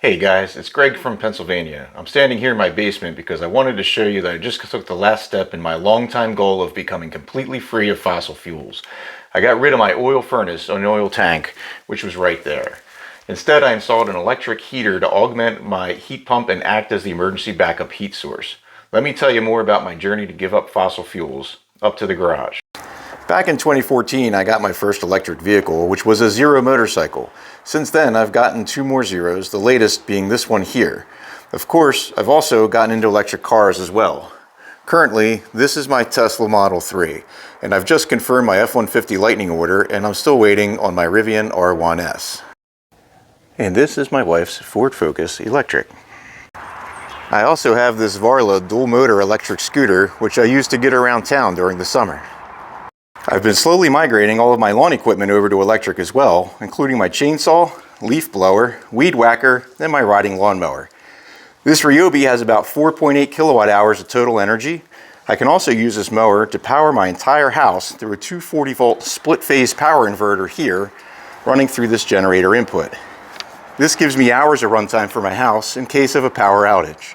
Hey guys, it's Greg from Pennsylvania. I'm standing here in my basement because I wanted to show you that I just took the last step in my long-time goal of becoming completely free of fossil fuels. I got rid of my oil furnace and oil tank, which was right there. Instead, I installed an electric heater to augment my heat pump and act as the emergency backup heat source. Let me tell you more about my journey to give up fossil fuels. Up to the garage. Back in 2014, I got my first electric vehicle, which was a Zero motorcycle. Since then, I've gotten two more Zeros, the latest being this one here. Of course, I've also gotten into electric cars as well. Currently, this is my Tesla Model 3, and I've just confirmed my F-150 Lightning order, and I'm still waiting on my Rivian R1S. And this is my wife's Ford Focus Electric. I also have this Varla dual motor electric scooter, which I use to get around town during the summer. I've been slowly migrating all of my lawn equipment over to electric as well, including my chainsaw, leaf blower, weed whacker, and my riding lawnmower. This Ryobi has about 4.8 kilowatt hours of total energy. I can also use this mower to power my entire house through a 240 volt split phase power inverter here, running through this generator input. This gives me hours of runtime for my house in case of a power outage.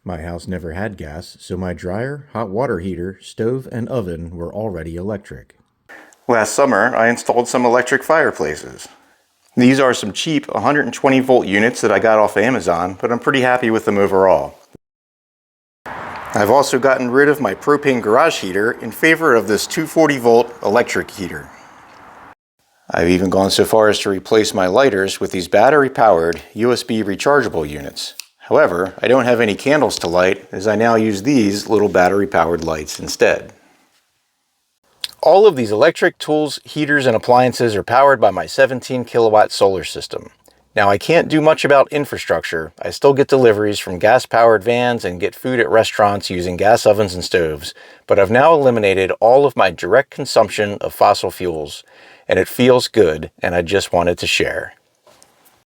My house never had gas, so my dryer, hot water heater, stove, and oven were already electric. Last summer, I installed some electric fireplaces. These are some cheap 120 volt units that I got off Amazon, but I'm pretty happy with them overall. I've also gotten rid of my propane garage heater in favor of this 240 volt electric heater. I've even gone so far as to replace my lighters with these battery-powered USB rechargeable units. However, I don't have any candles to light, as I now use these little battery-powered lights instead. All of these electric tools, heaters, and appliances are powered by my 17 kilowatt solar system. Now, I can't do much about infrastructure. I still get deliveries from gas-powered vans and get food at restaurants using gas ovens and stoves, but I've now eliminated all of my direct consumption of fossil fuels, and it feels good, and I just wanted to share.